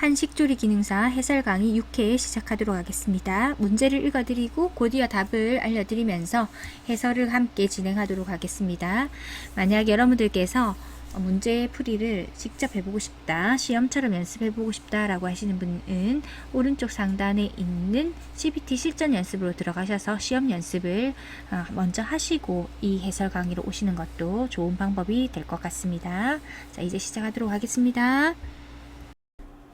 한식조리 기능사 해설 강의 6회 시작하도록 하겠습니다. 문제를 읽어드리고 곧이어 답을 알려드리면서 해설을 함께 진행하도록 하겠습니다. 만약 여러분들께서 문제 풀이를 직접 해보고 싶다, 시험처럼 연습해보고 싶다 라고 하시는 분은 오른쪽 상단에 있는 CBT 실전 연습으로 들어가셔서 시험 연습을 먼저 하시고 이 해설 강의로 오시는 것도 좋은 방법이 될 것 같습니다. 자, 이제 시작하도록 하겠습니다.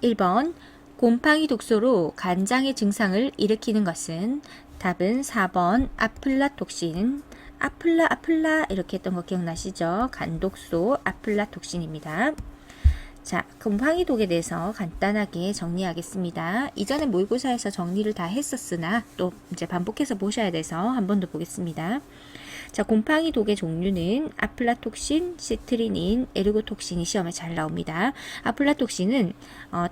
1번 곰팡이 독소로 간장의 증상을 일으키는 것은 답은 4번 아플라톡신. 아플라 이렇게 했던 거 기억나시죠? 간독소 아플라톡신입니다. 자, 곰팡이 독에 대해서 간단하게 정리하겠습니다. 이전에 모의고사에서 정리를 다 했었으나 또 이제 반복해서 보셔야 돼서 한 번 더 보겠습니다. 자, 곰팡이 독의 종류는 아플라톡신, 시트리닌, 에르고톡신이 시험에 잘 나옵니다. 아플라톡신은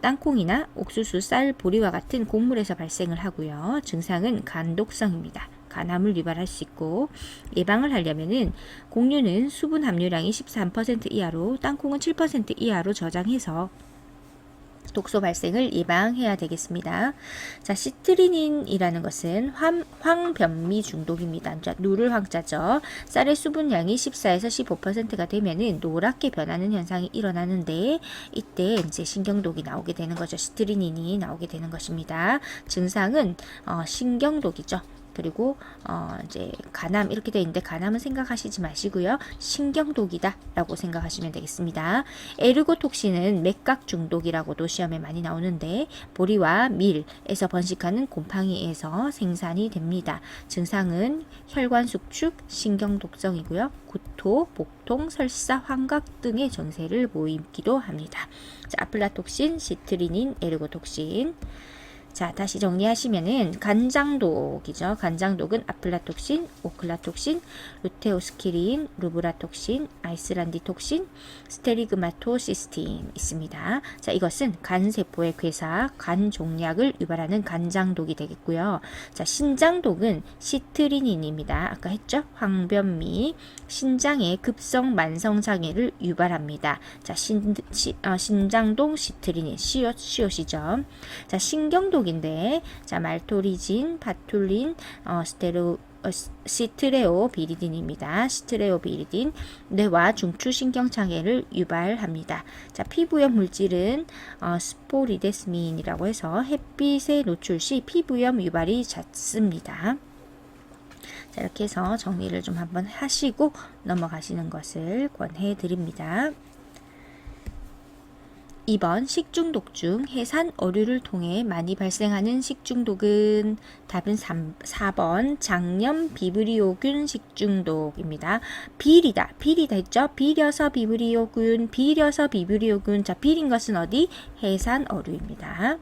땅콩이나 옥수수, 쌀, 보리와 같은 곡물에서 발생을 하고요. 증상은 간독성입니다. 간암을 유발할 수 있고, 예방을 하려면은 곡류는 수분 함유량이 13% 이하로, 땅콩은 7% 이하로 저장해서 독소 발생을 예방해야 되겠습니다. 자, 시트리닌이라는 것은 황변미 중독입니다. 자, 누를 황자죠. 쌀의 수분량이 14에서 15%가 되면은 노랗게 변하는 현상이 일어나는데 이때 이제 신경독이 나오게 되는 거죠. 시트리닌이 나오게 되는 것입니다. 증상은 신경독이죠. 그리고 이제 간암 이렇게 되어 있는데 간암은 생각하시지 마시고요. 신경독이다 라고 생각하시면 되겠습니다. 에르고톡신은 맥각 중독이라고도 시험에 많이 나오는데 보리와 밀에서 번식하는 곰팡이에서 생산이 됩니다. 증상은 혈관 수축, 신경독성이고요. 구토, 복통, 설사, 환각 등의 증세를 보이기도 합니다. 자, 아플라톡신, 시트리닌, 에르고톡신. 자, 다시 정리하시면은 간장독이죠. 간장독은 아플라톡신, 오클라톡신, 루테오스키린, 루브라톡신, 아이슬란디톡신, 스테리그마토시스틴 있습니다. 자, 이것은 간세포의 괴사, 간종약을 유발하는 간장독이 되겠고요. 자, 신장독은 시트리닌입니다. 아까 했죠? 황변미, 신장의 급성 만성 장애를 유발합니다. 자, 신장독 시트리닌, 시옷이죠. 자, 신경독 인데 자, 말토리진, 바툴린, 시트레오비리딘입니다. 시트레오비리딘 뇌와 중추신경장애를 유발합니다. 자, 피부염 물질은 스포리데스민이라고 해서 햇빛에 노출 시 피부염 유발이 잦습니다. 자, 이렇게 해서 정리를 좀 한번 하시고 넘어가시는 것을 권해 드립니다. 2번 식중독 중 해산 어류를 통해 많이 발생하는 식중독은 답은 4번 장염 비브리오균 식중독입니다. 비리다 했죠? 비려서 비브리오균, 자, 비린 것은 어디? 해산 어류입니다.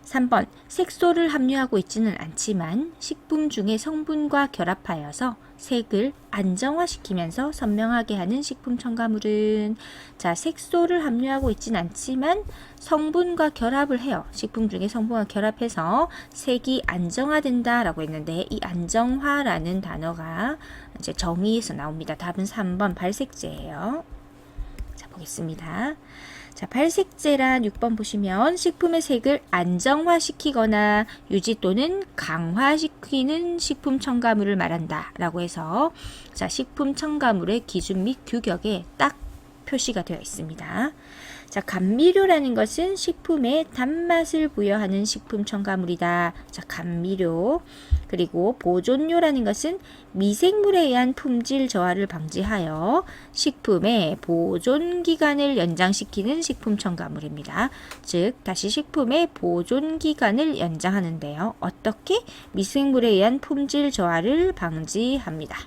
3번 색소를 함유하고 있지는 않지만 식품 중의 성분과 결합하여서 색을 안정화시키면서 선명하게 하는 식품 첨가물은 자, 색소를 함유하고 있지는 않지만 성분과 결합을 해요. 식품 중에 성분과 결합해서 색이 안정화된다 라고 했는데 이 안정화라는 단어가 이제 정의에서 나옵니다. 답은 3번 발색제예요. 자, 보겠습니다. 자, 발색제란 6번 보시면 식품의 색을 안정화시키거나 유지 또는 강화시키는 식품 첨가물을 말한다 라고 해서 자, 식품 첨가물의 기준 및 규격에 딱 표시가 되어 있습니다. 자, 감미료라는 것은 식품에 단맛을 부여하는 식품 첨가물이다. 자, 감미료. 그리고 보존료라는 것은 미생물에 의한 품질 저하를 방지하여 식품의 보존 기간을 연장시키는 식품 첨가물입니다. 즉, 다시 식품의 보존 기간을 연장하는데요. 어떻게? 미생물에 의한 품질 저하를 방지합니다.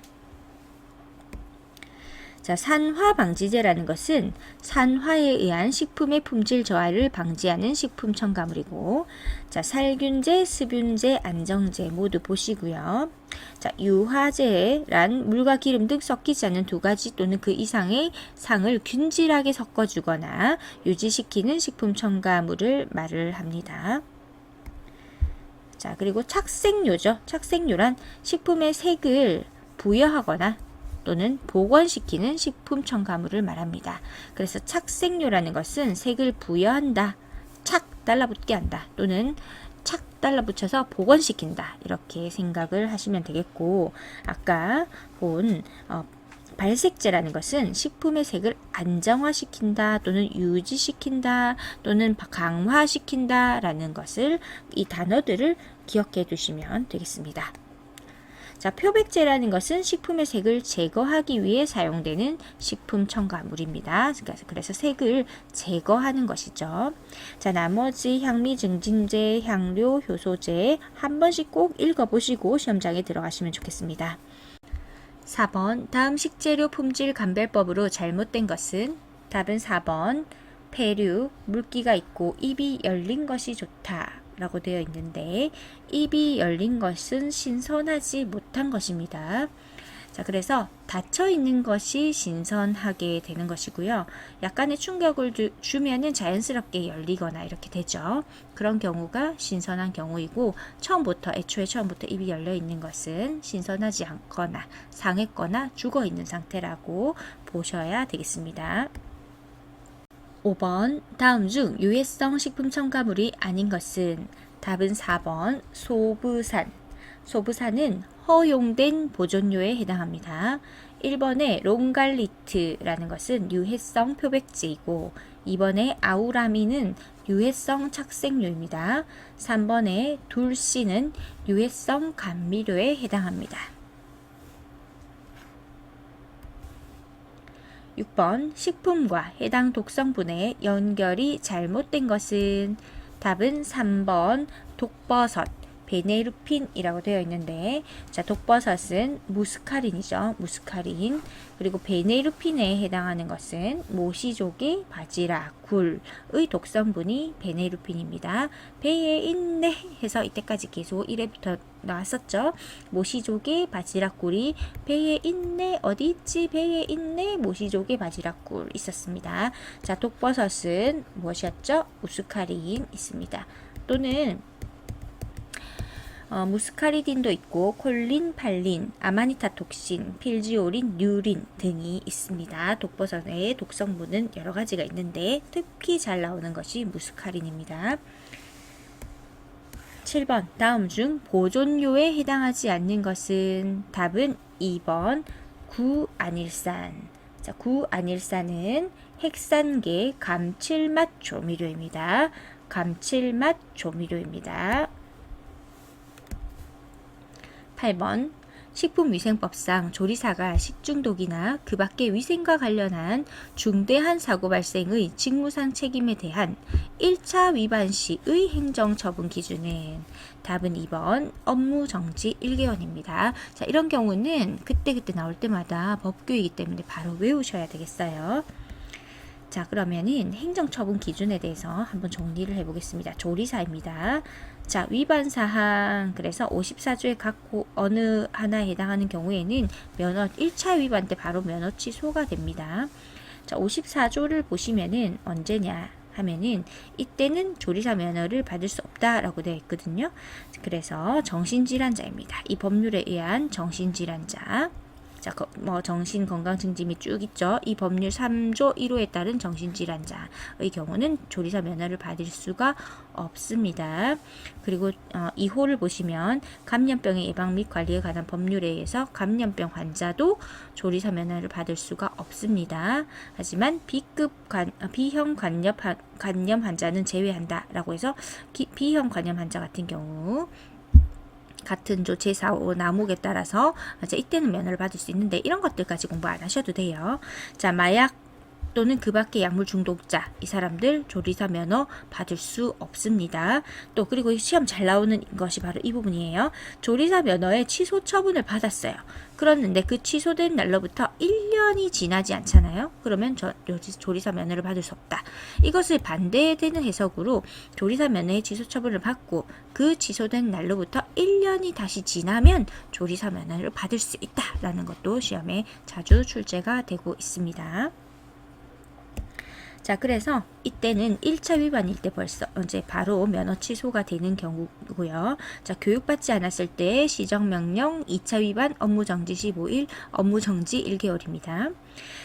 자, 산화방지제라는 것은 산화에 의한 식품의 품질 저하를 방지하는 식품 첨가물이고, 자, 살균제, 습윤제, 안정제 모두 보시고요. 자, 유화제란 물과 기름 등 섞이지 않는 2가지 또는 그 이상의 상을 균질하게 섞어주거나 유지시키는 식품 첨가물을 말을 합니다. 자, 그리고 착색료죠. 착색료란 식품의 색을 부여하거나 또는 복원시키는 식품 첨가물을 말합니다. 그래서 착색료라는 것은 색을 부여한다 달라붙게 한다 또는 착 달라붙여서 복원시킨다 이렇게 생각을 하시면 되겠고, 아까 본 발색제라는 것은 식품의 색을 안정화시킨다 또는 유지시킨다 또는 강화시킨다 라는 것을, 이 단어들을 기억해 두시면 되겠습니다. 자, 표백제라는 것은 식품의 색을 제거하기 위해 사용되는 식품 첨가물입니다. 그래서 색을 제거하는 것이죠. 자, 나머지 향미 증진제, 향료, 효소제 한 번씩 꼭 읽어보시고 시험장에 들어가시면 좋겠습니다. 4번 다음 식재료 품질 감별법으로 잘못된 것은? 답은 4번 폐류, 물기가 있고 입이 열린 것이 좋다 라고 되어 있는데, 입이 열린 것은 신선하지 못한 것입니다. 자, 그래서 닫혀 있는 것이 신선하게 되는 것이고요. 약간의 충격을 주면은 자연스럽게 열리거나 이렇게 되죠. 그런 경우가 신선한 경우이고, 애초에 처음부터 입이 열려 있는 것은 신선하지 않거나 상했거나 죽어 있는 상태라고 보셔야 되겠습니다. 5번 다음 중 유해성 식품 첨가물이 아닌 것은? 답은 4번 소브산. 소브산은 허용된 보존료에 해당합니다. 1번의 롱갈리트라는 것은 유해성 표백제이고, 2번의 아우라민은 유해성 착색료입니다. 3번의 둘씨는 유해성 감미료에 해당합니다. 6번 식품과 해당 독성분의 연결이 잘못된 것은? 답은 3번 독버섯, 베네루핀이라고 되어 있는데, 자, 독버섯은 무스카린이죠. 무스카린. 그리고 베네루핀에 해당하는 것은 모시조개, 바지락, 굴의 독성분이 베네루핀입니다. 배에 있네 해서 이때까지 계속 1회부터 나왔었죠. 모시조개, 바지락, 굴이 배에 있네, 어디 있지? 배에 있네, 모시조개, 바지락, 굴 있었습니다. 자, 독버섯은 무엇이었죠? 무스카린 있습니다. 또는 무스카리딘도 있고 콜린, 팔린, 아마니타톡신, 필지오린, 류린 등이 있습니다. 독버섯의 독성분은 여러 가지가 있는데 특히 잘 나오는 것이 무스카린입니다. 7번 다음 중 보존료에 해당하지 않는 것은? 답은 2번 구아닐산. 자, 구아닐산은 핵산계 감칠맛 조미료입니다. 감칠맛 조미료입니다. 8번 식품위생법상 조리사가 식중독이나 그 밖의 위생과 관련한 중대한 사고 발생의 직무상 책임에 대한 1차 위반 시의 행정처분 기준은? 답은 2번 업무정지 1개월입니다. 자, 이런 경우는 그때그때 나올 때마다 법규이기 때문에 바로 외우셔야 되겠어요. 자, 그러면은 행정처분 기준에 대해서 한번 정리를 해보겠습니다. 조리사입니다. 자, 위반사항, 그래서 54조의 각 어느 하나에 해당하는 경우에는 면허 1차 위반 때 바로 면허 취소가 됩니다. 자, 54조를 보시면은 언제냐 하면은 이때는 조리사 면허를 받을 수 없다라고 되어 있거든요. 그래서 정신질환자입니다. 이 법률에 의한 정신질환자. 자, 정신건강증진이 쭉 있죠. 이 법률 3조 1호에 따른 정신질환자의 경우는 조리사 면허를 받을 수가 없습니다. 그리고 2호를 보시면 감염병의 예방 및 관리에 관한 법률에 의해서 감염병 환자도 조리사 면허를 받을 수가 없습니다. 하지만 B형 간염 환자는 제외한다라고 해서 B형 간염 환자 같은 경우 같은 조 제4호 나목에 따라서 이때는 면허를 받을 수 있는데, 이런 것들까지 공부 안 하셔도 돼요. 자, 마약 또는 그 밖의 약물 중독자, 이 사람들 조리사 면허 받을 수 없습니다. 또 그리고 시험 잘 나오는 것이 바로 이 부분이에요. 조리사 면허의 취소 처분을 받았어요. 그렇는데 그 취소된 날로부터 1년이 지나지 않잖아요. 그러면 조리사 면허를 받을 수 없다. 이것을 반대되는 해석으로 조리사 면허의 취소 처분을 받고 그 취소된 날로부터 1년이 다시 지나면 조리사 면허를 받을 수 있다라는 것도 시험에 자주 출제가 되고 있습니다. 자, 그래서 이때는 1차 위반일 때 벌써 이제 바로 면허 취소가 되는 경우고요. 자, 교육받지 않았을 때 시정명령, 2차 위반, 업무정지 15일, 업무정지 1개월입니다.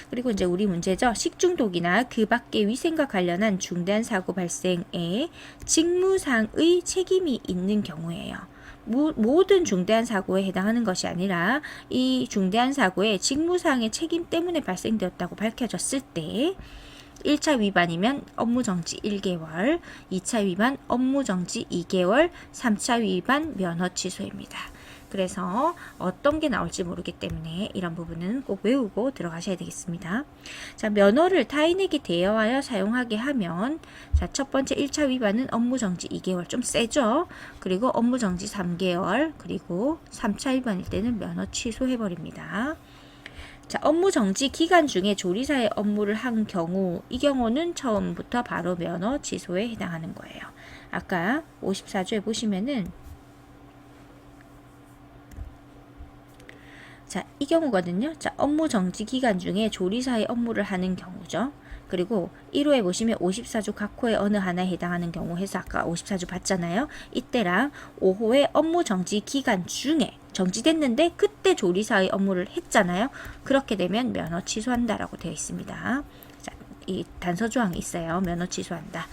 그리고 이제 우리 문제죠. 식중독이나 그 밖의 위생과 관련한 중대한 사고 발생에 직무상의 책임이 있는 경우예요. 모든 중대한 사고에 해당하는 것이 아니라 이 중대한 사고에 직무상의 책임 때문에 발생되었다고 밝혀졌을 때 1차 위반이면 업무정지 1개월, 2차 위반 업무정지 2개월, 3차 위반 면허 취소입니다. 그래서 어떤 게 나올지 모르기 때문에 이런 부분은 꼭 외우고 들어가셔야 되겠습니다. 자, 면허를 타인에게 대여하여 사용하게 하면 자, 첫 번째 1차 위반은 업무정지 2개월 좀 세죠. 그리고 업무정지 3개월, 그리고 3차 위반일 때는 면허 취소해버립니다. 자, 업무정지 기간 중에 조리사의 업무를 한 경우, 이 경우는 처음부터 바로 면허 취소에 해당하는 거예요. 아까 54조에 보시면은 자, 이 경우거든요. 자, 업무정지 기간 중에 조리사의 업무를 하는 경우죠. 그리고 1호에 보시면 54조 각호의 어느 하나에 해당하는 경우 해서 아까 54조 봤잖아요. 이때랑 5호의 업무정지 기간 중에 정지됐는데 그때 조리사의 업무를 했잖아요. 그렇게 되면 면허 취소한다라고 되어 있습니다. 자, 이 단서 조항이 있어요. 면허 취소한다.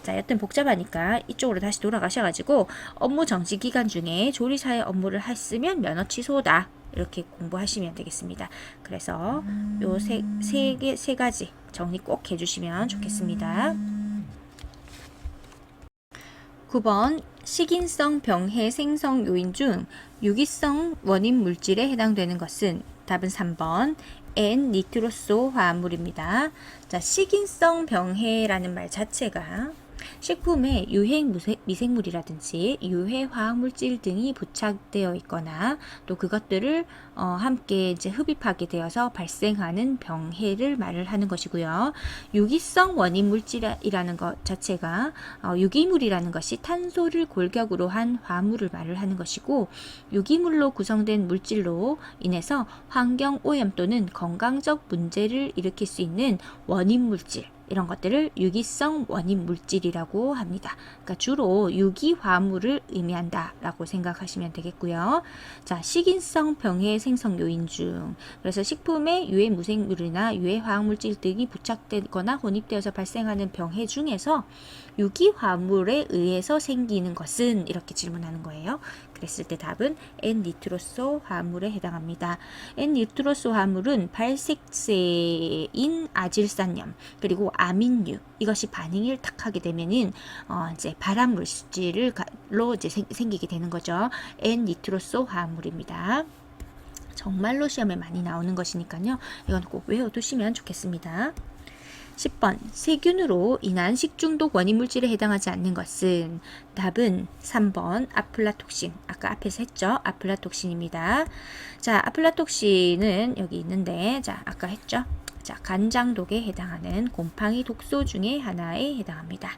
자, 여튼 복잡하니까 이쪽으로 다시 돌아가셔가지고 업무 정지 기간 중에 조리사의 업무를 했으면 면허 취소다. 이렇게 공부하시면 되겠습니다. 그래서 요 세 가지 정리 꼭 해주시면 좋겠습니다. 9번 식인성 병해 생성 요인 중 유기성 원인 물질에 해당되는 것은 답은 3번 N-니트로소 화합물입니다. 자, 식인성 병해라는 말 자체가 식품에 유해 미생물이라든지 유해 화학물질 등이 부착되어 있거나 또 그것들을 함께 이제 흡입하게 되어서 발생하는 병해를 말을 하는 것이고요. 유기성 원인 물질이라는 것 자체가 유기물이라는 것이 탄소를 골격으로 한 화물을 말을 하는 것이고 유기물로 구성된 물질로 인해서 환경 오염 또는 건강적 문제를 일으킬 수 있는 원인 물질 이런 것들을 유기성 원인 물질이라고 합니다. 그러니까 주로 유기화물을 의미한다라고 생각하시면 되겠고요. 자, 식인성 병해 생성 요인 중 그래서 식품에 유해 무생물이나 유해 화학물질 등이 부착되거나 혼입되어서 발생하는 병해 중에서 유기화물에 의해서 생기는 것은 이렇게 질문하는 거예요. 그랬을 때 답은 N-니트로소 화합물에 해당합니다. N-니트로소 화합물은 발색체인 아질산염 그리고 아민류 이것이 반응을 탁 하게 되면은 이제 발암 물질로 이제 생기게 되는 거죠. N-니트로소 화합물입니다. 정말로 시험에 많이 나오는 것이니까요. 이건 꼭 외워두시면 좋겠습니다. 10번 세균으로 인한 식중독 원인 물질에 해당하지 않는 것은 답은 3번 아플라톡신 아까 앞에서 했죠. 아플라톡신입니다. 자, 아플라톡신은 여기 있는데 자, 아까 했죠. 자, 간장독에 해당하는 곰팡이 독소 중에 하나에 해당합니다.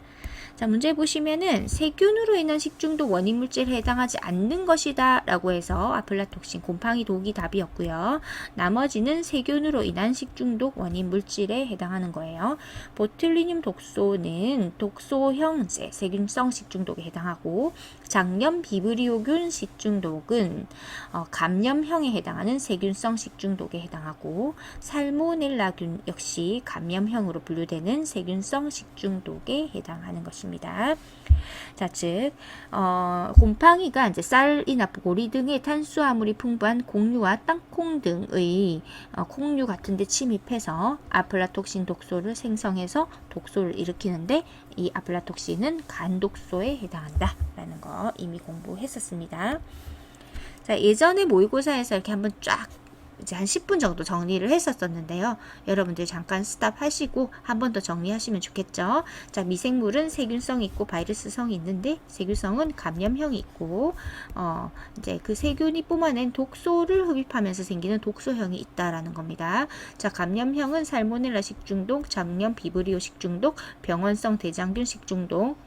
자, 문제 보시면은 세균으로 인한 식중독 원인 물질에 해당하지 않는 것이다 라고 해서 아플라톡신, 곰팡이 독이 답이었고요. 나머지는 세균으로 인한 식중독 원인 물질에 해당하는 거예요. 보툴리늄 독소는 독소형제, 세균성 식중독에 해당하고 장염 비브리오균 식중독은 감염형에 해당하는 세균성 식중독에 해당하고 살모넬라균 역시 감염형으로 분류되는 세균성 식중독에 해당하는 것입니다. 자, 즉 곰팡이가 이제 쌀이나 보리 등의 탄수화물이 풍부한 곡류와 땅콩 등의 콩류 같은 데 침입해서 아플라톡신 독소를 생성해서 독소를 일으키는데 이 아플라톡신은 간독소에 해당한다 라는 거 이미 공부했었습니다. 자, 예전에 모의고사에서 이렇게 한번 쫙 이제 한 10분 정도 정리를 했었었는데요. 여러분들 잠깐 스탑 하시고 한 번 더 정리하시면 좋겠죠. 자, 미생물은 세균성이 있고 바이러스성이 있는데 세균성은 감염형이 있고 이제 그 세균이 뿜어낸 독소를 흡입하면서 생기는 독소형이 있다라는 겁니다. 자, 감염형은 살모넬라 식중독, 장염 비브리오 식중독, 병원성 대장균 식중독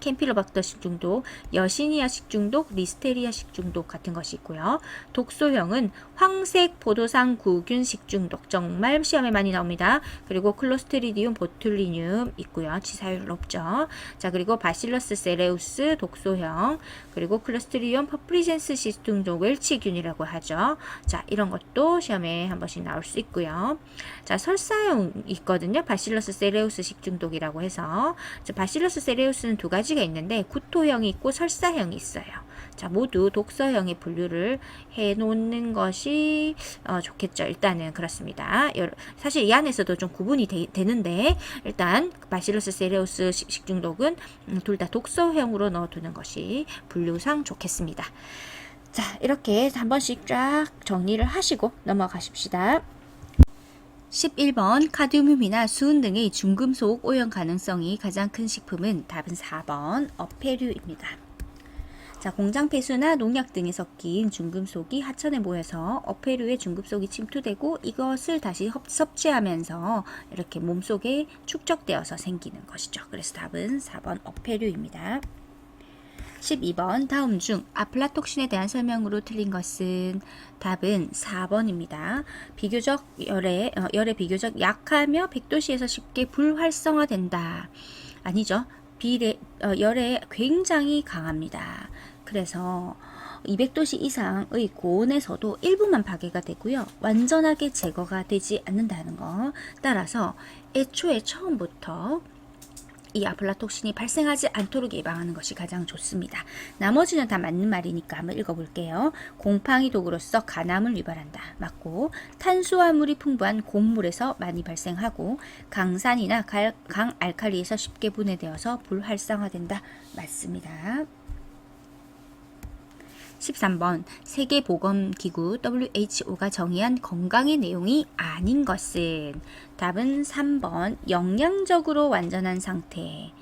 캠필로박터 식중독, 여시니아 식중독, 리스테리아 식중독 같은 것이 있고요. 독소형은 황색 포도상 구균 식중독, 정말 시험에 많이 나옵니다. 그리고 클로스트리디움 보툴리늄 있고요. 치사율 높죠. 자, 그리고 바실러스 세레우스 독소형, 그리고 클로스트리디움 퍼프리젠스 식중독을 치균이라고 하죠. 자, 이런 것도 시험에 한 번씩 나올 수 있고요. 자, 설사형 있거든요. 바실러스 세레우스 식중독이라고 해서. 자, 바실러스 세레우스는 두 가지가 있는데 구토형이 있고 설사형이 있어요. 자, 모두 독서형의 분류를 해 놓는 것이 좋겠죠. 일단은 그렇습니다. 사실 이 안에서도 좀 구분이 되는데 일단 바실러스 세레우스 식중독은 둘 다 독서형으로 넣어두는 것이 분류상 좋겠습니다. 자, 이렇게 한 번씩 쫙 정리를 하시고 넘어가십시다. 11번 카드뮴이나 수은 등의 중금속 오염 가능성이 가장 큰 식품은 답은 4번 어패류입니다. 자, 공장 폐수나 농약 등에 섞인 중금속이 하천에 모여서 어패류에 중금속이 침투되고 이것을 다시 섭취하면서 이렇게 몸속에 축적되어서 생기는 것이죠. 그래서 답은 4번 어패류입니다. 12번 다음 중 아플라톡신에 대한 설명으로 틀린 것은 답은 4번입니다. 비교적 열에 비교적 약하며 100도씨에서 쉽게 불활성화된다. 아니죠. 열에 굉장히 강합니다. 그래서 200도씨 이상의 고온에서도 일부만 파괴가 되고요. 완전하게 제거가 되지 않는다는 거. 따라서 애초에 처음부터 이 아플라톡신이 발생하지 않도록 예방하는 것이 가장 좋습니다. 나머지는 다 맞는 말이니까 한번 읽어볼게요. 곰팡이 독으로서 간암을 유발한다. 맞고, 탄수화물이 풍부한 곡물에서 많이 발생하고 강산이나 강알칼리에서 쉽게 분해되어서 불활성화된다. 맞습니다. 13번 세계보건기구 WHO가 정의한 건강의 내용이 아닌 것은 답은 3번 영양적으로 완전한 상태.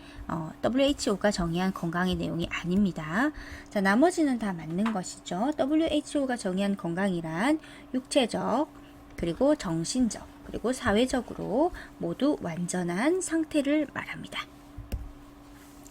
WHO가 정의한 건강의 내용이 아닙니다. 자, 나머지는 다 맞는 것이죠. WHO가 정의한 건강이란 육체적, 그리고 정신적, 그리고 사회적으로 모두 완전한 상태를 말합니다.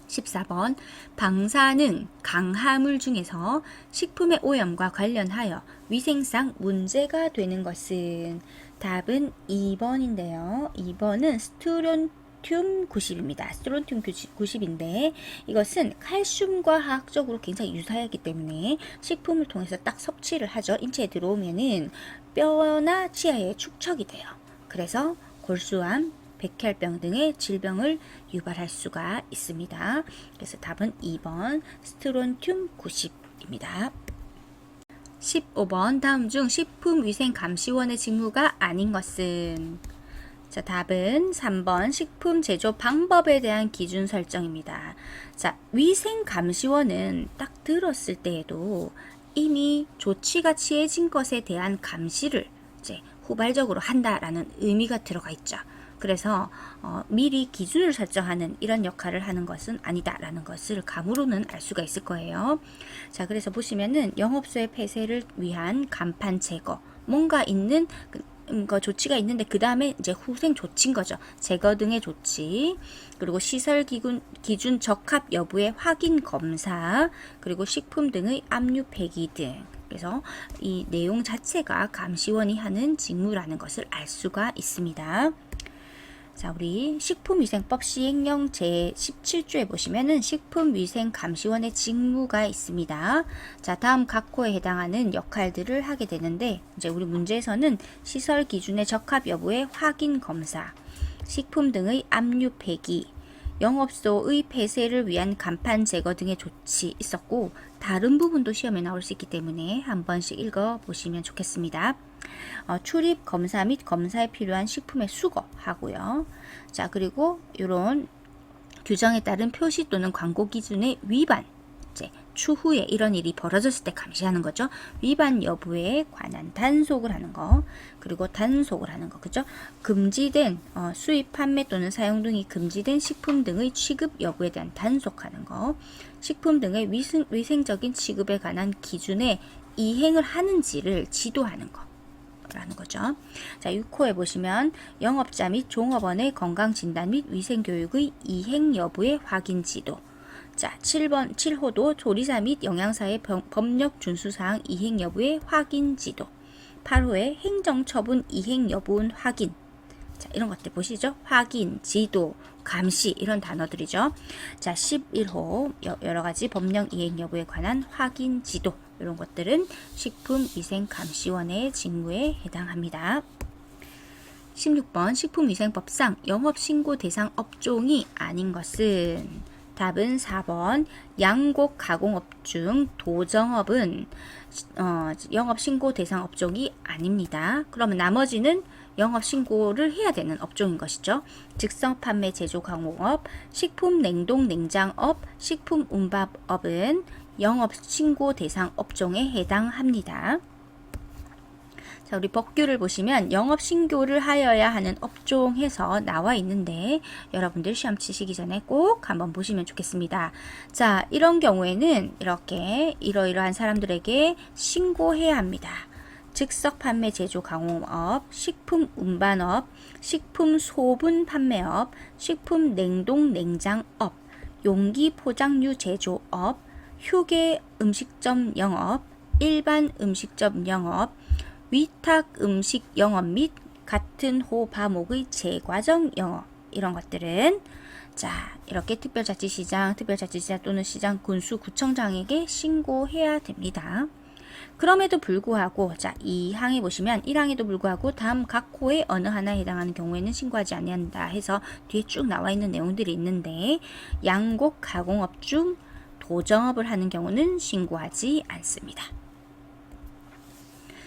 14번 방사능 강화물 중에서 식품의 오염과 관련하여 위생상 문제가 되는 것은 답은 2번인데요. 2번은 스트론튬 90입니다. 스트론튬 90인데 이것은 칼슘과 화학적으로 굉장히 유사하기 때문에 식품을 통해서 딱 섭취를 하죠. 인체에 들어오면은 뼈나 치아에 축적이 돼요. 그래서 골수암, 백혈병 등의 질병을 유발할 수가 있습니다. 그래서 답은 2번 스트론튬 90입니다. 15번 다음 중 식품위생감시원의 직무가 아닌 것은 자, 답은 3번 식품 제조 방법에 대한 기준 설정입니다. 자, 위생감시원은 딱 들었을 때에도 이미 조치가 취해진 것에 대한 감시를 이제 후발적으로 한다라는 의미가 들어가 있죠. 그래서 미리 기준을 설정하는 이런 역할을 하는 것은 아니다라는 것을 감으로는 알 수가 있을 거예요. 자, 그래서 보시면은 영업소의 폐쇄를 위한 간판 제거, 뭔가 있는 조치가 있는데 그 다음에 이제 후생 조치인 거죠. 제거 등의 조치, 그리고 시설 기준 적합 여부의 확인 검사, 그리고 식품 등의 압류 폐기 등. 그래서 이 내용 자체가 감시원이 하는 직무라는 것을 알 수가 있습니다. 자, 우리 식품위생법 시행령 제17조에 보시면은 식품위생감시원의 직무가 있습니다. 자, 다음 각 호에 해당하는 역할들을 하게 되는데, 이제 우리 문제에서는 시설 기준의 적합 여부의 확인 검사, 식품 등의 압류 폐기, 영업소의 폐쇄를 위한 간판 제거 등의 조치 있었고, 다른 부분도 시험에 나올 수 있기 때문에 한 번씩 읽어보시면 좋겠습니다. 출입 검사 및 검사에 필요한 식품의 수거하고요. 자, 그리고 이런 규정에 따른 표시 또는 광고 기준의 위반, 이제 추후에 이런 일이 벌어졌을 때 감시하는 거죠. 위반 여부에 관한 단속을 하는 거, 그리고 단속을 하는 거, 그죠? 금지된 수입, 판매 또는 사용 등이 금지된 식품 등의 취급 여부에 대한 단속하는 거, 식품 등의 위생적인 취급에 관한 기준에 이행을 하는지를 지도하는 거. 라는 거죠. 자, 6호에 보시면 영업자 및 종업원의 건강진단 및 위생교육의 이행 여부의 확인 지도. 자, 7번 7호도 조리사 및 영양사의 법력 준수사항 이행 여부의 확인 지도. 8호의 행정처분 이행 여부는 확인. 자, 이런 것들 보시죠. 확인, 지도, 감시 이런 단어들이죠. 자, 11호 여러 가지 법령 이행 여부에 관한 확인, 지도 이런 것들은 식품위생감시원의 직무에 해당합니다. 16번 식품위생법상 영업신고 대상 업종이 아닌 것은 답은 4번 양곡 가공업 중 도정업은 영업신고 대상 업종이 아닙니다. 그러면 나머지는 영업신고를 해야 되는 업종인 것이죠. 즉석 판매 제조 가공업, 식품 냉동 냉장업, 식품 운반업은 영업신고 대상 업종에 해당합니다. 자, 우리 법규를 보시면 영업신고를 하여야 하는 업종 해서 나와 있는데 여러분들 시험 치시기 전에 꼭 한번 보시면 좋겠습니다. 자, 이런 경우에는 이렇게 이러이러한 사람들에게 신고해야 합니다. 즉석 판매 제조 가공업, 식품 운반업, 식품 소분 판매업, 식품 냉동 냉장업, 용기 포장류 제조업, 휴게 음식점 영업, 일반 음식점 영업, 위탁 음식 영업 및 같은 호 과목의 재과정 영업 이런 것들은 자, 이렇게 특별자치시장, 특별자치시장 또는 시장 군수 구청장에게 신고해야 됩니다. 그럼에도 불구하고 자, 2항에 보시면 1항에도 불구하고 다음 각 호의 어느 하나에 해당하는 경우에는 신고하지 아니한다 해서 뒤에 쭉 나와 있는 내용들이 있는데 양곡 가공업 중 도정업을 하는 경우는 신고하지 않습니다.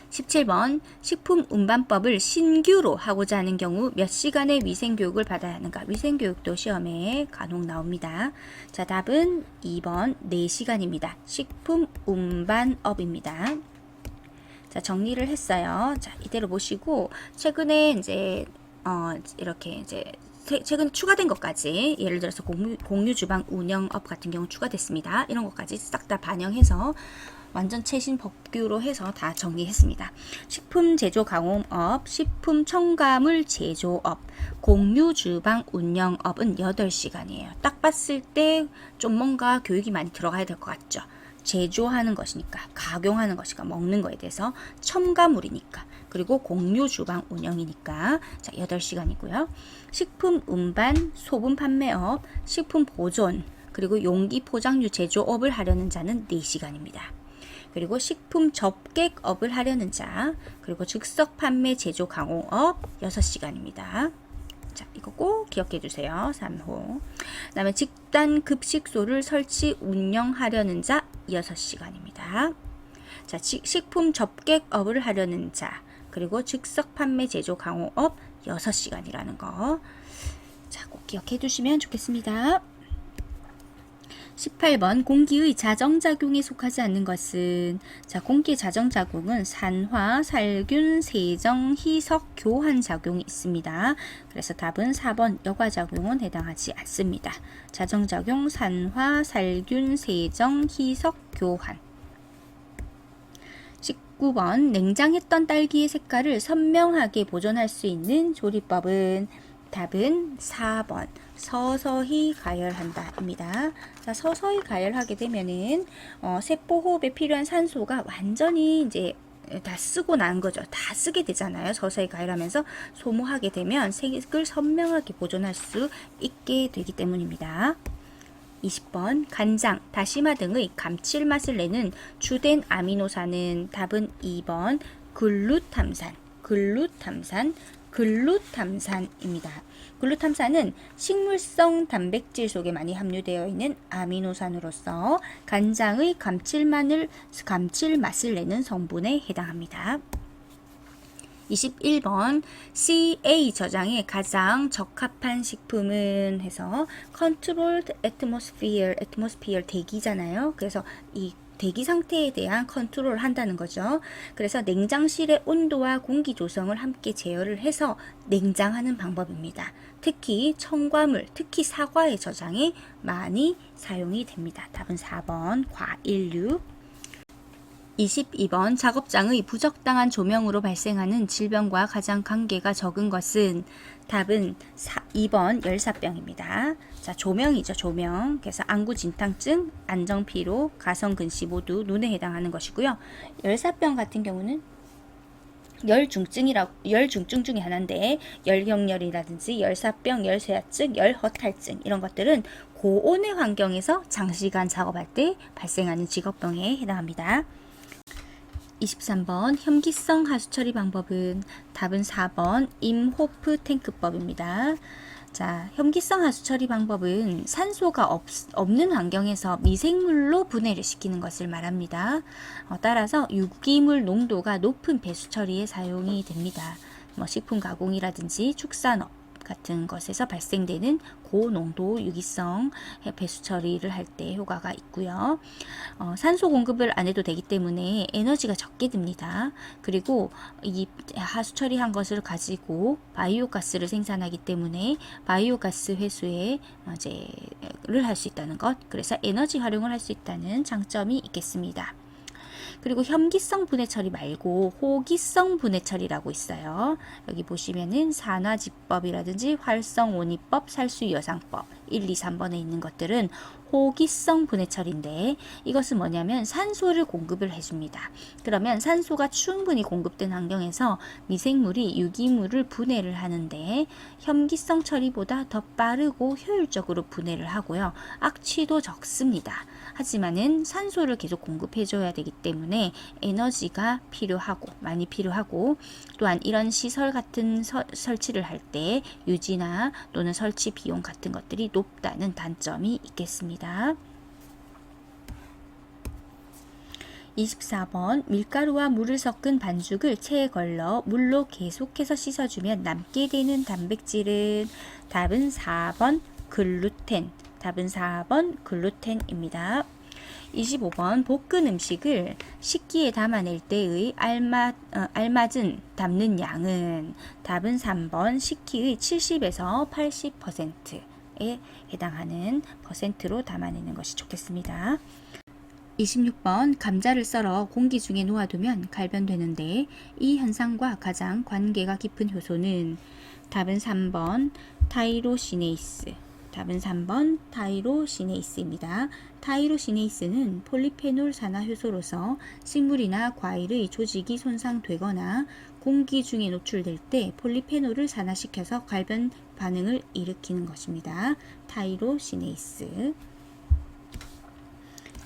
17번 식품운반법을 신규로 하고자 하는 경우 몇 시간의 위생교육을 받아야 하는가? 위생교육도 시험에 간혹 나옵니다. 자, 답은 2번 4시간입니다. 식품운반업입니다. 자, 정리를 했어요. 자, 이대로 보시고 최근에 이제 이렇게 이제 최근 추가된 것까지 예를 들어서 공유 주방 운영업 같은 경우 추가됐습니다. 이런 것까지 싹 다 반영해서 완전 최신 법규로 해서 다 정리했습니다. 식품 제조 가공업, 식품 첨가물 제조업, 공유 주방 운영업은 8시간이에요. 딱 봤을 때 좀 뭔가 교육이 많이 들어가야 될 것 같죠. 제조하는 것이니까, 가공하는 것이니까, 먹는 거에 대해서 첨가물이니까, 그리고 공유 주방 운영이니까 자, 8시간이고요. 식품 운반, 소분 판매업, 식품 보존, 그리고 용기 포장류 제조업을 하려는 자는 4시간입니다. 그리고 식품 접객업을 하려는 자, 그리고 즉석 판매 제조 가공업 6시간입니다. 자, 이거 꼭 기억해 주세요. 3호. 그다음에 집단 급식소를 설치 운영하려는 자 6시간입니다. 자, 식품 접객업을 하려는 자, 그리고 즉석 판매 제조 가공업 6시간이라는 거. 자, 꼭 기억해 두시면 좋겠습니다. 18번 공기의 자정작용에 속하지 않는 것은 자, 공기의 자정작용은 산화, 살균, 세정, 희석, 교환 작용이 있습니다. 그래서 답은 4번 여과작용은 해당하지 않습니다. 자정작용, 산화, 살균, 세정, 희석, 교환. 19번 냉장했던 딸기의 색깔을 선명하게 보존할 수 있는 조리법은 답은 4번 서서히 가열한다 입니다. 자, 서서히 가열하게 되면은 세포 호흡에 필요한 산소가 완전히 이제 다 쓰고 난 거죠. 다 쓰게 되잖아요. 서서히 가열하면서 소모하게 되면 색을 선명하게 보존할 수 있게 되기 때문입니다. 20번 간장, 다시마 등의 감칠맛을 내는 주된 아미노산은 답은 2번 글루탐산입니다. 글루탐산은 식물성 단백질 속에 많이 함유되어 있는 아미노산으로서 간장의 감칠맛을 내는 성분에 해당합니다. 21번 CA 저장에 가장 적합한 식품은 해서 Controlled Atmosphere 대기잖아요. 그래서 이 대기 상태에 대한 컨트롤을 한다는 거죠. 그래서 냉장실의 온도와 공기 조성을 함께 제어를 해서 냉장하는 방법입니다. 특히 첨가물, 특히 사과의 저장에 많이 사용이 됩니다. 답은 4번 과일류. 22번 작업장의 부적당한 조명으로 발생하는 질병과 가장 관계가 적은 것은 답은 2번 열사병입니다. 자, 조명이죠, 조명. 그래서 안구진탕증, 안정피로, 가성근시 모두 눈에 해당하는 것이고요. 열사병 같은 경우는 열중증 중에 하나인데 열경열이라든지 열사병, 열쇠약증, 열허탈증 이런 것들은 고온의 환경에서 장시간 작업할 때 발생하는 직업병에 해당합니다. 23번 혐기성 하수 처리 방법은 답은 4번 임호프 탱크법입니다. 자, 혐기성 하수 처리 방법은 산소가 없는 환경에서 미생물로 분해를 시키는 것을 말합니다. 따라서 유기물 농도가 높은 배수 처리에 사용이 됩니다. 식품 가공이라든지 축산업 같은 것에서 발생되는 고농도 유기성 배수 처리를 할 때 효과가 있고요. 산소 공급을 안 해도 되기 때문에 에너지가 적게 듭니다. 그리고 이 하수 처리한 것을 가지고 바이오가스를 생산하기 때문에 바이오가스 회수를 할 수 있다는 것, 그래서 에너지 활용을 할 수 있다는 장점이 있겠습니다. 그리고 혐기성 분해 처리 말고 호기성 분해 처리라고 있어요. 여기 보시면은 산화지법이라든지 활성온이법, 살수여상법 1, 2, 3번에 있는 것들은 호기성 분해 처리인데 이것은 뭐냐면 산소를 공급을 해줍니다. 그러면 산소가 충분히 공급된 환경에서 미생물이 유기물을 분해를 하는데 혐기성 처리보다 더 빠르고 효율적으로 분해를 하고요. 악취도 적습니다. 하지만은 산소를 계속 공급해줘야 되기 때문에 에너지가 많이 필요하고 또한 이런 시설 같은 설치를 할 때 유지나 또는 설치 비용 같은 것들이 높다는 단점이 있겠습니다. 24번 밀가루와 물을 섞은 반죽을 체에 걸러 물로 계속해서 씻어주면 남게 되는 단백질은 답은 4번 글루텐. 답은 4번 글루텐입니다. 25번 볶은 음식을 식기에 담아낼 때의 알맞은 담는 양은 답은 3번 식기의 70에서 80%에 해당하는 퍼센트로 담아내는 것이 좋겠습니다. 26번 감자를 썰어 공기 중에 놓아두면 갈변되는데 이 현상과 가장 관계가 깊은 효소는 답은 3번 타이로시네이스. 답은 3번 타이로시네이스입니다. 타이로시네이스는 폴리페놀 산화 효소로서 식물이나 과일의 조직이 손상되거나 공기 중에 노출될 때 폴리페놀을 산화시켜서 갈변 반응을 일으키는 것입니다. 타이로시네이스.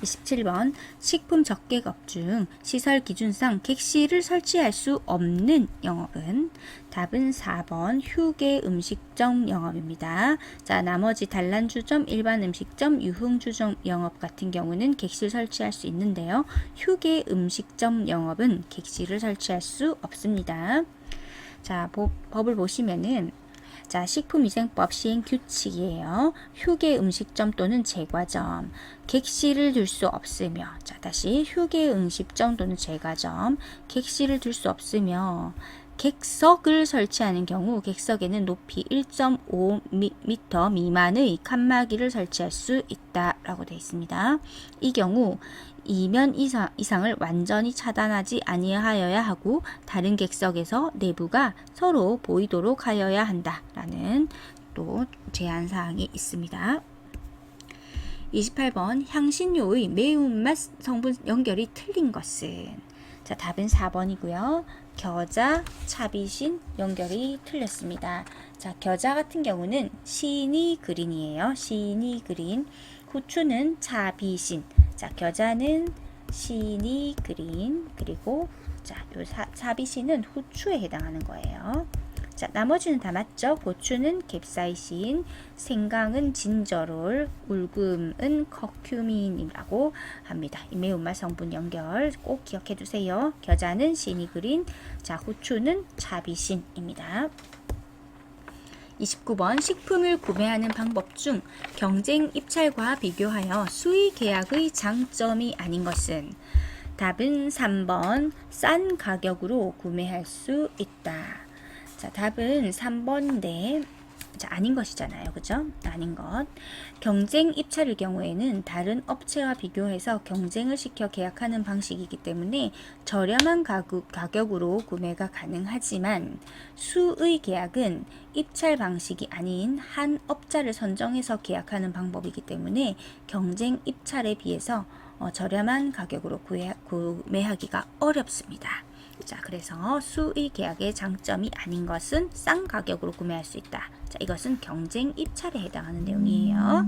27번 식품 적객업 중 시설 기준상 객실을 설치할 수 없는 영업은 답은 4번 휴게 음식점 영업입니다. 자, 나머지 단란주점, 일반 음식점, 유흥주점 영업 같은 경우는 객실 설치할 수 있는데요. 휴게 음식점 영업은 객실을 설치할 수 없습니다. 자, 법을 보시면은 자, 식품위생법 시행 규칙이에요. 휴게 음식점 또는 제과점, 객실을 둘 수 없으며, 자, 다시 휴게 음식점 또는 제과점, 객실을 둘 수 없으며, 객석을 설치하는 경우 객석에는 높이 1.5m 미만의 칸막이를 설치할 수 있다라고 되어 있습니다. 이 경우 2면 이상을 완전히 차단하지 아니하여야 하고 다른 객석에서 내부가 서로 보이도록 하여야 한다라는 또 제한 사항이 있습니다. 28번 향신료의 매운맛 성분 연결이 틀린 것은 자, 답은 4번이고요. 겨자, 차비신 연결이 틀렸습니다. 자, 겨자 같은 경우는 시니그린이에요. 시니그린. 후추는 차비신. 자, 겨자는 시니그린. 그리고 자, 요 차비신은 후추에 해당하는 거예요. 자, 나머지는 다 맞죠? 고추는 캡사이신, 생강은 진저롤, 울금은 커큐민이라고 합니다. 이 매운맛 성분 연결 꼭 기억해 두세요. 겨자는 시니그린, 자, 후추는 차비신입니다. 29번 식품을 구매하는 방법 중 경쟁 입찰과 비교하여 수의 계약의 장점이 아닌 것은 답은 3번 싼 가격으로 구매할 수 있다. 자, 답은 3번인데 자, 아닌 것이잖아요. 그죠? 아닌 것. 경쟁 입찰의 경우에는 다른 업체와 비교해서 경쟁을 시켜 계약하는 방식이기 때문에 저렴한 가격으로 구매가 가능하지만 수의 계약은 입찰 방식이 아닌 한 업자를 선정해서 계약하는 방법이기 때문에 경쟁 입찰에 비해서 저렴한 가격으로 구매하기가 어렵습니다. 자, 그래서 수의 계약의 장점이 아닌 것은 싼 가격으로 구매할 수 있다. 자, 이것은 경쟁 입찰에 해당하는 내용이에요.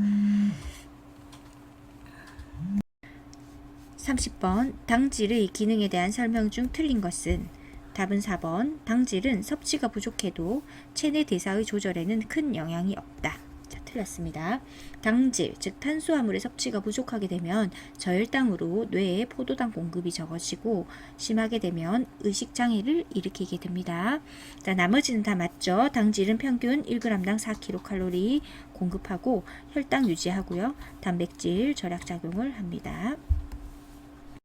30번 당질의 기능에 대한 설명 중 틀린 것은 답은 4번 당질은 섭취가 부족해도 체내 대사의 조절에는 큰 영향이 없다. 자, 틀렸습니다. 당질, 즉 탄수화물의 섭취가 부족하게 되면 저혈당으로 뇌에 포도당 공급이 적어지고 심하게 되면 의식장애를 일으키게 됩니다. 자, 나머지는 다 맞죠. 당질은 평균 1g당 4kcal 공급하고 혈당 유지하고요. 단백질 절약 작용을 합니다.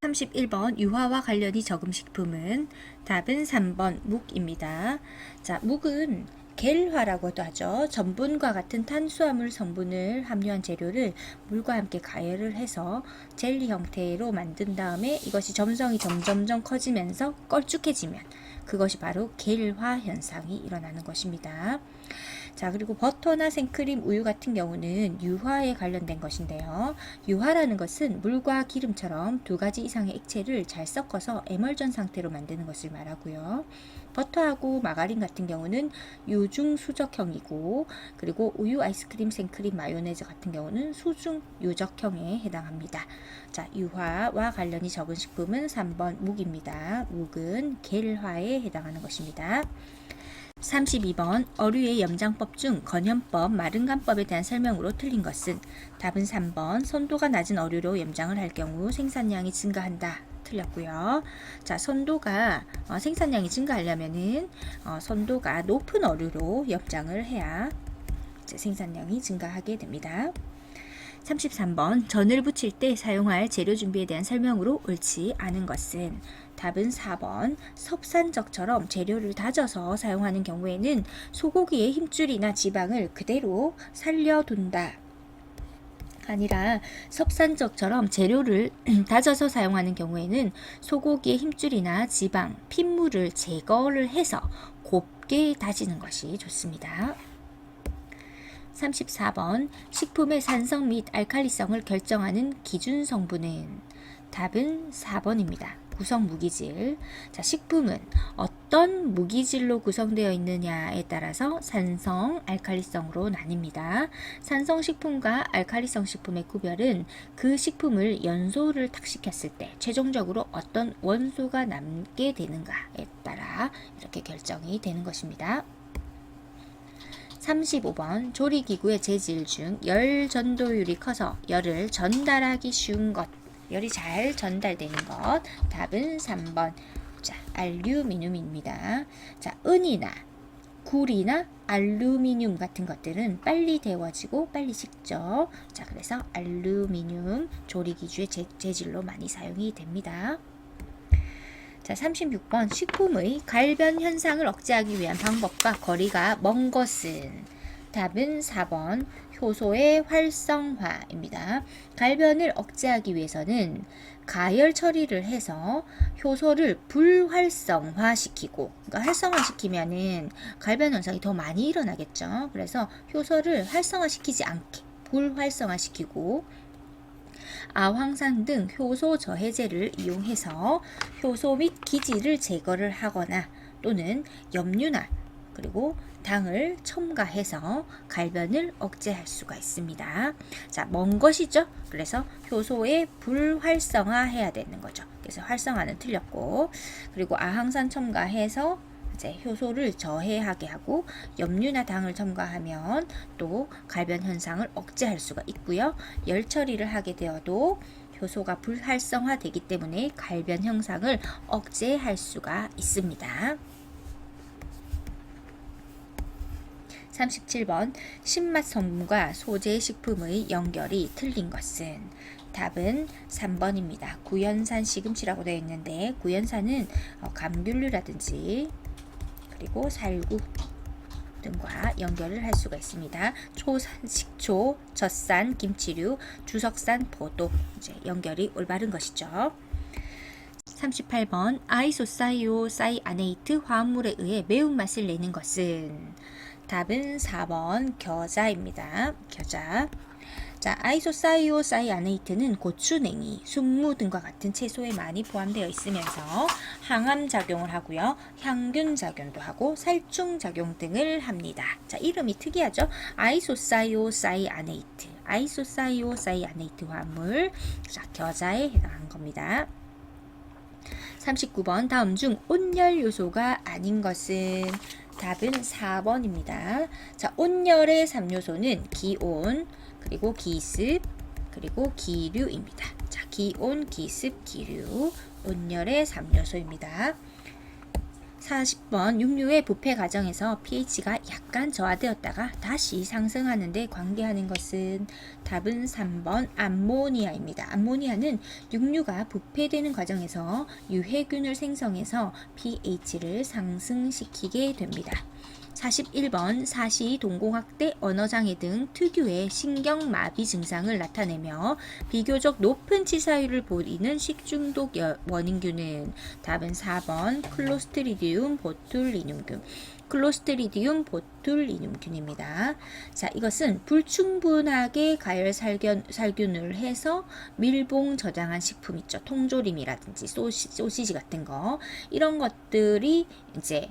31번 유화와 관련이 적은 식품은 답은 3번 묵입니다. 자, 묵은 겔화라고도 하죠. 전분과 같은 탄수화물 성분을 함유한 재료를 물과 함께 가열을 해서 젤리 형태로 만든 다음에 이것이 점성이 점점점 커지면서 걸쭉해지면 그것이 바로 겔화 현상이 일어나는 것입니다. 자, 그리고 버터나 생크림, 우유 같은 경우는 유화에 관련된 것인데요. 유화라는 것은 물과 기름처럼 두 가지 이상의 액체를 잘 섞어서 에멀전 상태로 만드는 것을 말하고요. 버터하고 마가린 같은 경우는 유중 수적형이고, 그리고 우유, 아이스크림, 생크림, 마요네즈 같은 경우는 수중 유적형에 해당합니다. 자, 유화와 관련이 적은 식품은 3번 묵입니다. 묵은 겔화에 해당하는 것입니다. 32번 어류의 염장법 중 건염법, 마른간법에 대한 설명으로 틀린 것은 답은 3번 선도가 낮은 어류로 염장을 할 경우 생산량이 증가한다. 틀렸고요. 자, 선도가 생산량이 증가하려면은 선도가 높은 어류로 염장을 해야 생산량이 증가하게 됩니다. 33번 전을 부칠 때 사용할 재료 준비에 대한 설명으로 옳지 않은 것은 답은 4번 섭산적처럼 재료를 다져서 사용하는 경우에는 소고기의 힘줄이나 지방을 그대로 살려둔다. 아니라 섭산적처럼 재료를 다져서 사용하는 경우에는 소고기의 힘줄이나 지방, 핏물을 제거를 해서 곱게 다지는 것이 좋습니다. 34번 식품의 산성 및 알칼리성을 결정하는 기준 성분은 답은 4번입니다. 구성 무기질. 자, 식품은 어떤 무기질로 구성되어 있느냐에 따라서 산성, 알칼리성으로 나뉩니다. 산성 식품과 알칼리성 식품의 구별은 그 식품을 연소를 탁 시켰을 때 최종적으로 어떤 원소가 남게 되는가에 따라 이렇게 결정이 되는 것입니다. 35번 조리기구의 재질 중 열 전도율이 커서 열을 전달하기 쉬운 것, 열이 잘 전달되는 것. 답은 3번. 자, 알루미늄입니다. 자, 은이나 굴이나 알루미늄 같은 것들은 빨리 데워지고 빨리 식죠. 자, 그래서 알루미늄 조리기구의 재질로 많이 사용이 됩니다. 자, 36번 식품의 갈변 현상을 억제하기 위한 방법과 거리가 먼 것은 답은 4번 효소의 활성화입니다. 갈변을 억제하기 위해서는 가열 처리를 해서 효소를 불활성화시키고, 그러니까 활성화시키면은 갈변 현상이 더 많이 일어나겠죠. 그래서 효소를 활성화시키지 않게 불활성화시키고 아황산 등 효소 저해제를 이용해서 효소 및 기질을 제거를 하거나 또는 염류나 그리고 당을 첨가해서 갈변을 억제할 수가 있습니다. 자, 먼 것이죠. 그래서 효소에 불활성화해야 되는 거죠. 그래서 활성화는 틀렸고, 그리고 아항산 첨가해서 이제 효소를 저해하게 하고 염류나 당을 첨가하면 또 갈변 현상을 억제할 수가 있고요. 열 처리를 하게 되어도 효소가 불활성화되기 때문에 갈변 현상을 억제할 수가 있습니다. 37번 신맛 성분과 소재 식품의 연결이 틀린 것은 답은 3번입니다. 구연산 시금치라고 되어 있는데 구연산은 감귤류라든지 그리고 살구 등과 연결을 할 수가 있습니다. 식초, 젖산, 김치류, 주석산, 포도 이제 연결이 올바른 것이죠. 38번 아이소사이오사이아네이트 화합물에 의해 매운맛을 내는 것은 답은 4번 겨자입니다. 겨자. 자, 아이소사이오사이아네이트는 고추냉이, 순무 등과 같은 채소에 많이 포함되어 있으면서 항암 작용을 하고요. 향균 작용도 하고 살충 작용 등을 합니다. 자, 이름이 특이하죠? 아이소사이오사이아네이트. 아이소사이오사이아네이트 화합물. 자, 겨자에 해당하는 겁니다. 39번 다음 중 온열 요소가 아닌 것은 답은 4번입니다. 자, 온열의 3요소는 기온, 그리고 기습, 그리고 기류입니다. 자, 기온, 기습, 기류, 온열의 3요소입니다. 40번 육류의 부패 과정에서 pH가 약간 저하되었다가 다시 상승하는 데 관계하는 것은 답은 3번 암모니아입니다. 암모니아는 육류가 부패되는 과정에서 유해균을 생성해서 pH를 상승시키게 됩니다. 41번 사시, 동공학대, 언어장애 등 특유의 신경마비 증상을 나타내며 비교적 높은 치사율을 보이는 식중독 원인균은 답은 4번 클로스트리디움 보툴리눔균. 클로스트리디움 보툴리눔균입니다. 자, 이것은 불충분하게 가열살균을 해서 밀봉 저장한 식품 있죠. 통조림이라든지 소시지 같은 거 이런 것들이 이제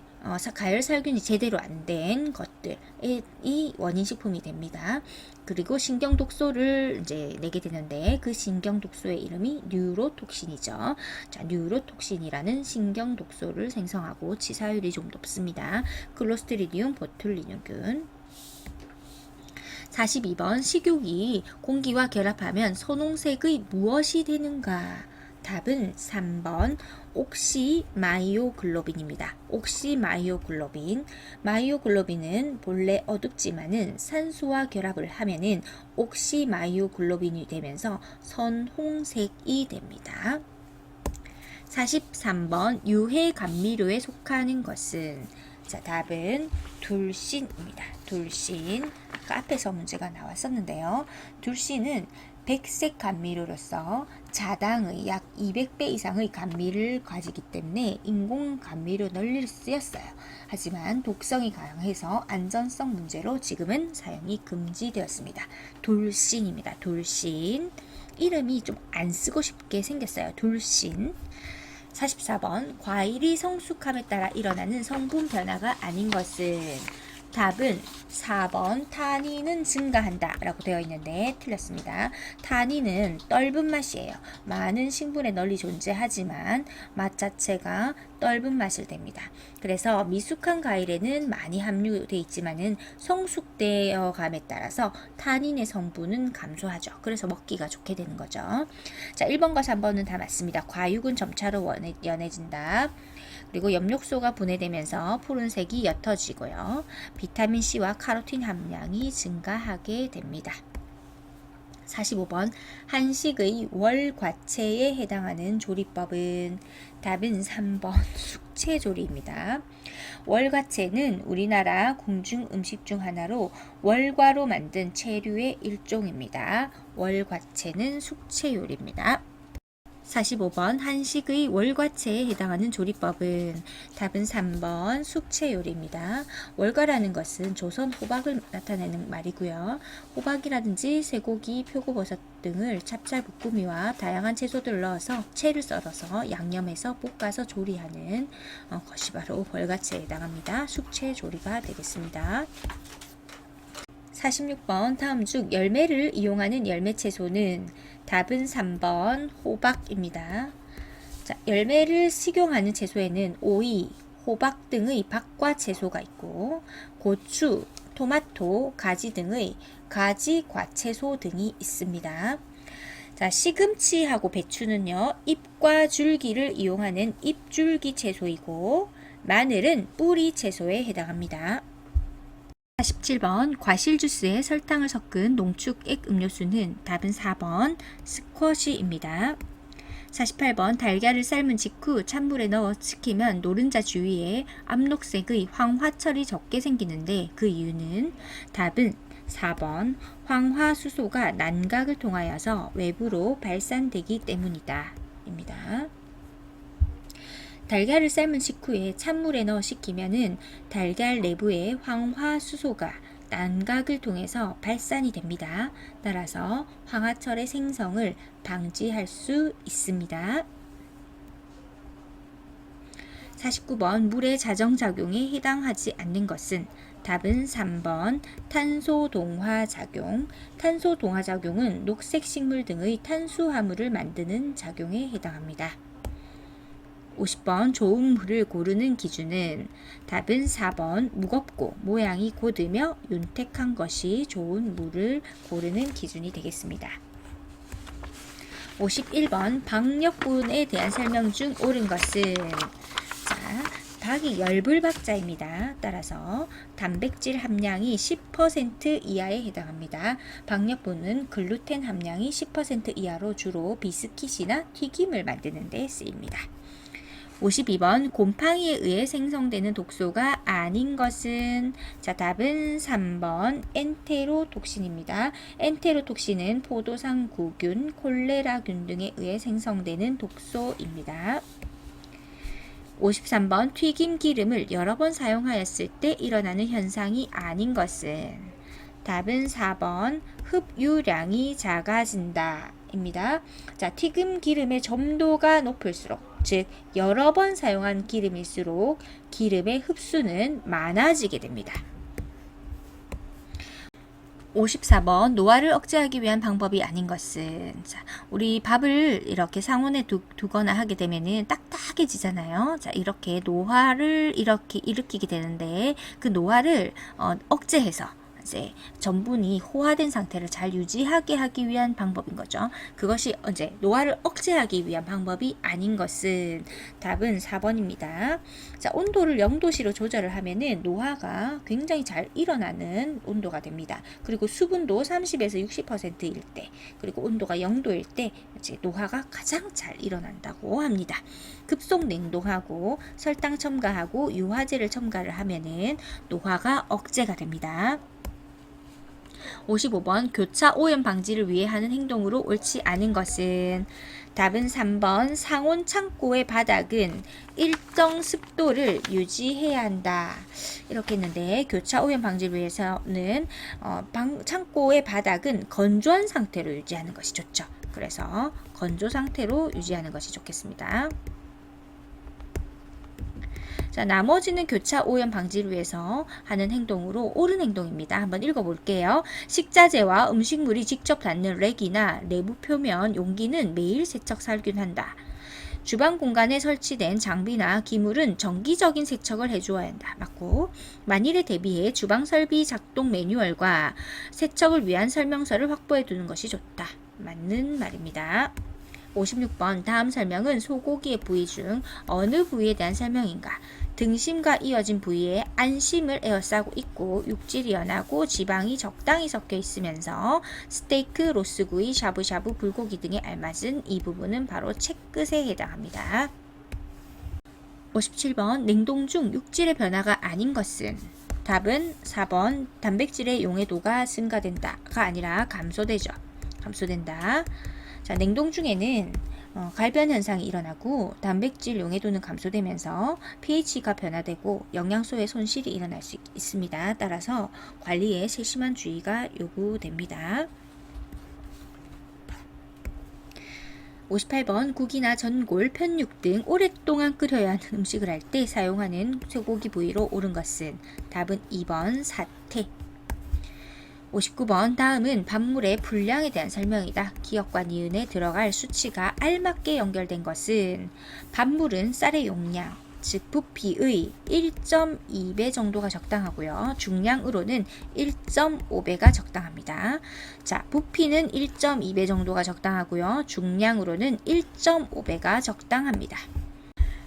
가열살균이 제대로 안 된 것들이 원인 식품이 됩니다. 그리고 신경독소를 이제 내게 되는데 그 신경독소의 이름이 뉴로톡신이죠. 자, 뉴로톡신이라는 신경독소를 생성하고 치사율이 좀 높습니다. 클로스트리디움 보툴리눔균. 42번 식욕이 공기와 결합하면 선홍색의 무엇이 되는가? 답은 3번 옥시마이오글로빈입니다. 옥시마이오글로빈. 마이오글로빈은 본래 어둡지만은 산소와 결합을 하면은 옥시마이오글로빈이 되면서 선홍색이 됩니다. 43번 유해 감미료에 속하는 것은 자, 답은 둘신입니다. 둘신. 아까 앞에서 문제가 나왔었는데요. 둘신은 백색 감미료로서 자당의 약 200배 이상의 감미를 가지기 때문에 인공 감미료 널리 쓰였어요. 하지만 독성이 강해서 안전성 문제로 지금은 사용이 금지되었습니다. 돌신입니다. 돌신. 이름이 좀 안 쓰고 싶게 생겼어요. 돌신. 44번 과일이 성숙함에 따라 일어나는 성분 변화가 아닌 것은 답은 4번 타닌은 증가한다 라고 되어 있는데 틀렸습니다. 타닌은 떫은 맛이에요. 많은 식물에 널리 존재하지만 맛 자체가 떫은 맛을 냅니다. 그래서 미숙한 과일에는 많이 함유되어 있지만은 성숙되어 감에 따라서 타닌의 성분은 감소하죠. 그래서 먹기가 좋게 되는 거죠. 자, 1번과 3번은 다 맞습니다. 과육은 점차로 연해진다. 그리고 엽록소가 분해되면서 푸른색이 옅어지고요. 비타민C와 카로틴 함량이 증가하게 됩니다. 45번 한식의 월과체에 해당하는 조리법은 답은 3번 숙체조리입니다. 월과체는 우리나라 궁중 음식 중 하나로 월과로 만든 체류의 일종입니다. 월과체는 숙체요리입니다. 45번 한식의 월과체에 해당하는 조리법은 답은 3번 숙체요리입니다. 월과라는 것은 조선 호박을 나타내는 말이고요. 호박이라든지 쇠고기, 표고버섯 등을 찹쌀볶음이와 다양한 채소들을 넣어서 채를 썰어서 양념해서 볶아서 조리하는 것이 바로 월과체에 해당합니다. 숙체조리가 되겠습니다. 46번 다음 중 열매를 이용하는 열매채소는 답은 3번 호박입니다. 자, 열매를 식용하는 채소에는 오이, 호박 등의 박과 채소가 있고 고추, 토마토, 가지 등의 가지 과채소 등이 있습니다. 자, 시금치하고 배추는요, 잎과 줄기를 이용하는 잎줄기 채소이고 마늘은 뿌리 채소에 해당합니다. 47번 과실 주스에 설탕을 섞은 농축액 음료수는 답은 4번 스쿼시입니다. 48번 달걀을 삶은 직후 찬물에 넣어 식히면 노른자 주위에 암록색의 황화철이 적게 생기는데 그 이유는 답은 4번 황화수소가 난각을 통하여서 외부로 발산되기 때문이다 입니다. 달걀을 삶은 직후에 찬물에 넣어 식히면은 달걀 내부에 황화수소가 난각을 통해서 발산이 됩니다. 따라서 황화철의 생성을 방지할 수 있습니다. 49번 물의 자정작용에 해당하지 않는 것은 답은 3번 탄소동화작용. 탄소동화작용은 녹색 식물 등의 탄수화물을 만드는 작용에 해당합니다. 50번 좋은 물을 고르는 기준은 답은 4번 무겁고 모양이 곧으며 윤택한 것이 좋은 물을 고르는 기준이 되겠습니다. 51번 박력분에 대한 설명 중 옳은 것은 박이 열불박자입니다. 따라서 단백질 함량이 10% 이하에 해당합니다. 박력분은 글루텐 함량이 10% 이하로 주로 비스킷이나 튀김을 만드는 데 쓰입니다. 52번 곰팡이에 의해 생성되는 독소가 아닌 것은 답은 3번 엔테로톡신입니다. 엔테로톡신은 포도상구균, 콜레라균 등에 의해 생성되는 독소입니다. 53번 튀김 기름을 여러 번 사용하였을 때 일어나는 현상이 아닌 것은 답은 4번 흡유량이 작아진다 입니다. 자, 튀김 기름의 점도가 높을수록, 즉 여러 번 사용한 기름일수록 기름의 흡수는 많아지게 됩니다. 54번 노화를 억제하기 위한 방법이 아닌 것은 우리 밥을 이렇게 상온에 두거나 하게 되면은 딱딱해지잖아요. 자, 이렇게 노화를 이렇게 일으키게 되는데 그 노화를 억제해서 이제 전분이 호화된 상태를 잘 유지하게 하기 위한 방법인 거죠. 그것이 이제 노화를 억제하기 위한 방법이 아닌 것은 답은 4번입니다. 자, 온도를 0도씨로 조절을 하면은 노화가 굉장히 잘 일어나는 온도가 됩니다. 그리고 수분도 30에서 60%일 때, 그리고 온도가 0도일 때 이제 노화가 가장 잘 일어난다고 합니다. 급속 냉동하고 설탕 첨가하고 유화제를 첨가를 하면은 노화가 억제가 됩니다. 55번 교차 오염 방지를 위해 하는 행동으로 옳지 않은 것은 답은 3번 상온 창고의 바닥은 일정 습도를 유지해야 한다 이렇게 했는데 교차 오염 방지를 위해서는 창고의 바닥은 건조한 상태로 유지하는 것이 좋죠. 그래서 건조 상태로 유지하는 것이 좋겠습니다. 자, 나머지는 교차 오염 방지를 위해서 하는 행동으로 옳은 행동입니다. 한번 읽어볼게요. 식자재와 음식물이 직접 닿는 렉이나 내부 표면 용기는 매일 세척 살균한다. 주방 공간에 설치된 장비나 기물은 정기적인 세척을 해주어야 한다. 맞고, 만일에 대비해 주방 설비 작동 매뉴얼과 세척을 위한 설명서를 확보해 두는 것이 좋다. 맞는 말입니다. 56번 다음 설명은 소고기의 부위 중 어느 부위에 대한 설명인가? 등심과 이어진 부위에 안심을 에워싸고 있고 육질이 연하고 지방이 적당히 섞여 있으면서 스테이크, 로스구이, 샤브샤브, 불고기 등에 알맞은 이 부분은 바로 채끝에 해당합니다. 57번 냉동 중 육질의 변화가 아닌 것은 답은 4번 단백질의 용해도가 증가된다가 아니라 감소된다. 자, 냉동 중에는 갈변 현상이 일어나고 단백질 용해도는 감소되면서 pH가 변화되고 영양소의 손실이 일어날 수 있습니다. 따라서 관리에 세심한 주의가 요구됩니다. 58번 국이나 전골, 편육 등 오랫동안 끓여야 하는 음식을 할 때 사용하는 쇠고기 부위로 옳은 것은 답은 2번 사태. 59번 다음은 밥물의 분량에 대한 설명이다. 기억과 니은에 들어갈 수치가 알맞게 연결된 것은 밥물은 쌀의 용량, 즉 부피의 1.2배 정도가 적당하고요. 중량으로는 1.5배가 적당합니다. 자, 부피는 1.2배 정도가 적당하고요. 중량으로는 1.5배가 적당합니다.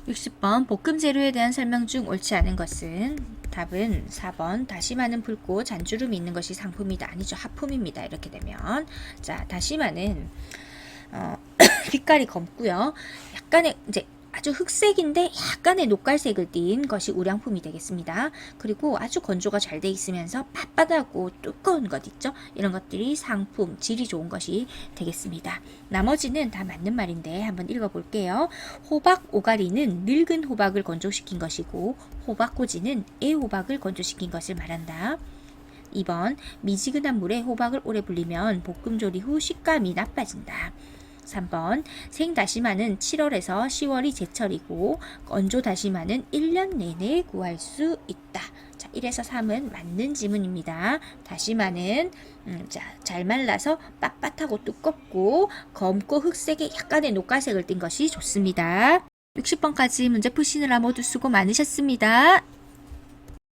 60번 볶음 재료에 대한 설명 중 옳지 않은 것은 답은 4번 다시마는 붉고 잔주름이 있는 것이 상품이다. 아니죠. 하품입니다. 이렇게 되면 자, 다시마는 빛깔이 검고요. 약간의 이제 아주 흑색인데 약간의 녹갈색을 띤 것이 우량품이 되겠습니다. 그리고 아주 건조가 잘 돼 있으면서 빳빳하고 두꺼운 것 있죠? 이런 것들이 상품, 질이 좋은 것이 되겠습니다. 나머지는 다 맞는 말인데 한번 읽어볼게요. 호박 오가리는 늙은 호박을 건조시킨 것이고 호박꼬지는 애호박을 건조시킨 것을 말한다. 2번 미지근한 물에 호박을 오래 불리면 볶음 조리 후 식감이 나빠진다. 3번 생다시마는 7월에서 10월이 제철이고 건조 다시마는 1년 내내 구할 수 있다. 자, 1에서 3은 맞는 지문입니다. 다시마는 잘 말라서 빳빳하고 두껍고 검고 흑색에 약간의 녹갈색을 띤 것이 좋습니다. 60번까지 문제 푸시느라 모두 수고 많으셨습니다.